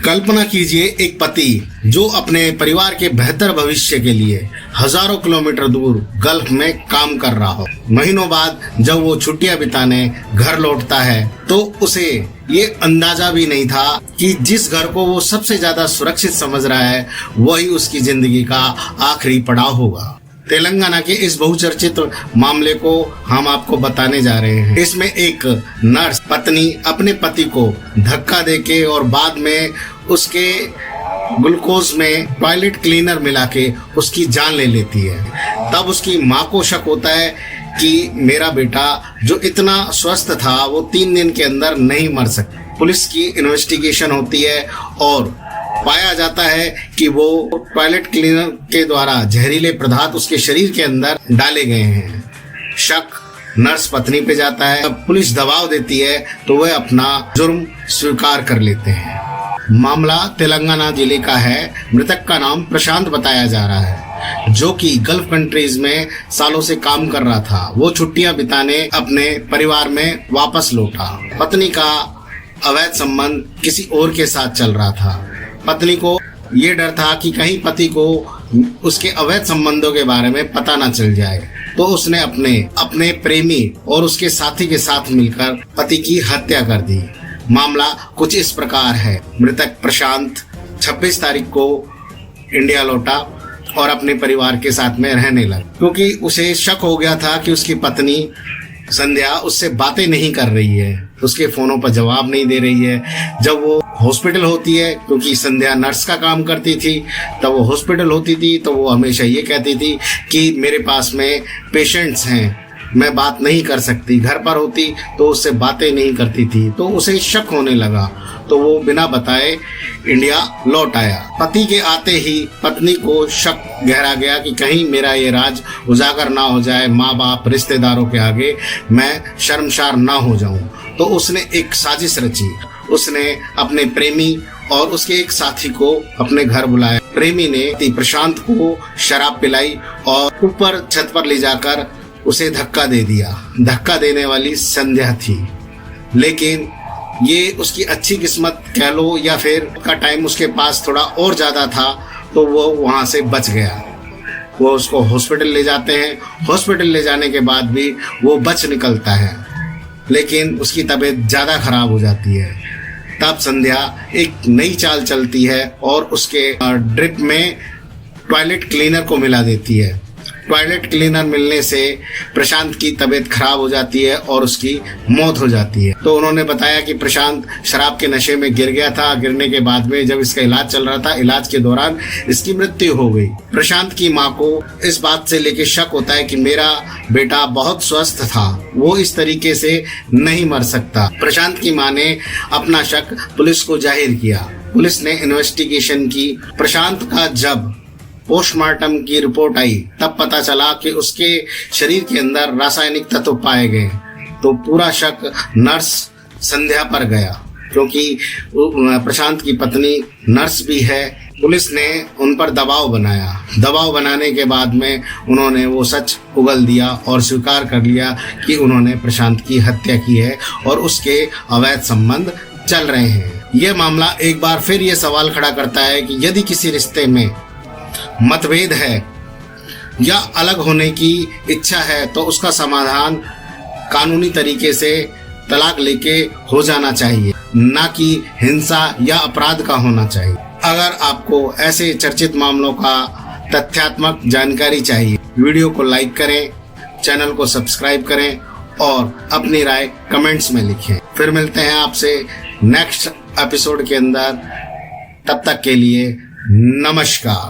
कल्पना कीजिए एक पति जो अपने परिवार के बेहतर भविष्य के लिए हजारों किलोमीटर दूर गल्फ में काम कर रहा हो। महीनों बाद जब वो छुट्टियां बिताने घर लौटता है तो उसे ये अंदाजा भी नहीं था कि जिस घर को वो सबसे ज्यादा सुरक्षित समझ रहा है वही उसकी जिंदगी का आखिरी पड़ाव होगा। तेलंगाना के इस बहुचर्चित मामले को हम आपको बताने जा रहे हैं। इसमें एक नर्स पत्नी अपने पति को धक्का देके और बाद में उसके ग्लूकोज में टॉयलेट क्लीनर मिला के उसकी जान ले लेती है। तब उसकी माँ को शक होता है कि मेरा बेटा जो इतना स्वस्थ था वो 3 दिन के अंदर नहीं मर सकता। पुलिस की इन्वेस्टिगेशन होती है और पाया जाता है कि वो टॉयलेट क्लीनर के द्वारा जहरीले पदार्थ उसके शरीर के अंदर डाले गए हैं। शक नर्स पत्नी पे जाता है। जब पुलिस दबाव देती है तो वह अपना जुर्म स्वीकार कर लेते हैं। मामला तेलंगाना जिले का है। मृतक का नाम प्रशांत बताया जा रहा है जो कि गल्फ कंट्रीज में सालों से काम कर रहा था। वो छुट्टियां बिताने अपने परिवार में वापस लौटा। पत्नी का अवैध संबंध किसी और के साथ चल रहा था। पत्नी को ये डर था कि कहीं पति को उसके अवैध संबंधों के बारे में पता ना चल जाए, तो उसने अपने प्रेमी और उसके साथी के साथ मिलकर पति की हत्या कर दी। मामला कुछ इस प्रकार है। मृतक प्रशांत 26 तारीख को इंडिया लौटा और अपने परिवार के साथ में रहने लगा, क्योंकि उसे शक हो गया था कि उसकी पत्नी संध्या उससे बातें नहीं कर रही है, उसके फोनों पर जवाब नहीं दे रही है। जब वो हॉस्पिटल होती है, क्योंकि संध्या नर्स का काम करती थी, तब वो हॉस्पिटल होती थी तो वो हमेशा ये कहती थी कि मेरे पास में पेशेंट्स हैं, मैं बात नहीं कर सकती। घर पर होती तो उससे बातें नहीं करती थी, तो उसे शक होने लगा, तो वो बिना बताए इंडिया लौट आया। पति के आते ही पत्नी को शक गहरा गया कि कहीं मेरा ये राज उजागर ना हो जाए, माँ बाप रिश्तेदारों के आगे मैं शर्मसार ना हो जाऊं। तो उसने एक साजिश रची। उसने अपने प्रेमी और उसके एक साथी को अपने घर बुलाया। प्रेमी ने प्रशांत को शराब पिलाई और ऊपर छत पर ले जाकर उसे धक्का दे दिया। धक्का देने वाली संध्या थी, लेकिन ये उसकी अच्छी किस्मत कह लो या फिर का टाइम उसके पास थोड़ा और ज्यादा था, तो वो वहां से बच गया। वो उसको हॉस्पिटल ले जाते हैं। हॉस्पिटल ले जाने के बाद भी वो बच निकलता है, लेकिन उसकी तबीयत ज्यादा खराब हो जाती है। तब संध्या एक नई चाल चलती है और उसके ड्रिप में टॉयलेट क्लीनर को मिला देती है। टॉयलेट क्लीनर मिलने से प्रशांत की तबीयत खराब हो जाती है और उसकी मौत हो जाती है। तो उन्होंने बताया कि प्रशांत शराब के नशे में गिर गया था। गिरने के बाद में जब इसका इलाज चल रहा था, इलाज के दौरान इसकी मृत्यु हो गई। प्रशांत की माँ को इस बात से लेके शक होता है कि मेरा बेटा बहुत स्वस्थ था, वो इस तरीके से नहीं मर सकता। प्रशांत की माँ ने अपना शक पुलिस को जाहिर किया। पुलिस ने इन्वेस्टिगेशन की। प्रशांत का जब पोस्टमार्टम की रिपोर्ट आई तब पता चला कि उसके शरीर के अंदर रासायनिक तत्व पाए गए। तो पूरा शक नर्स संध्या पर गया, क्योंकि प्रशांत की पत्नी नर्स भी है। पुलिस ने उन पर दबाव बनाया। दबाव बनाने के बाद में उन्होंने वो सच उगल दिया और स्वीकार कर लिया कि उन्होंने प्रशांत की हत्या की है और उसके अवैध संबंध चल रहे हैं। यह मामला एक बार फिर ये सवाल खड़ा करता है कि यदि किसी रिश्ते में मतभेद है या अलग होने की इच्छा है तो उसका समाधान कानूनी तरीके से तलाक लेके हो जाना चाहिए, ना कि हिंसा या अपराध का होना चाहिए। अगर आपको ऐसे चर्चित मामलों का तथ्यात्मक जानकारी चाहिए, वीडियो को लाइक करें, चैनल को सब्सक्राइब करें और अपनी राय कमेंट्स में लिखें। फिर मिलते हैं आपसे नेक्स्ट एपिसोड के अंदर। तब तक के लिए नमस्कार।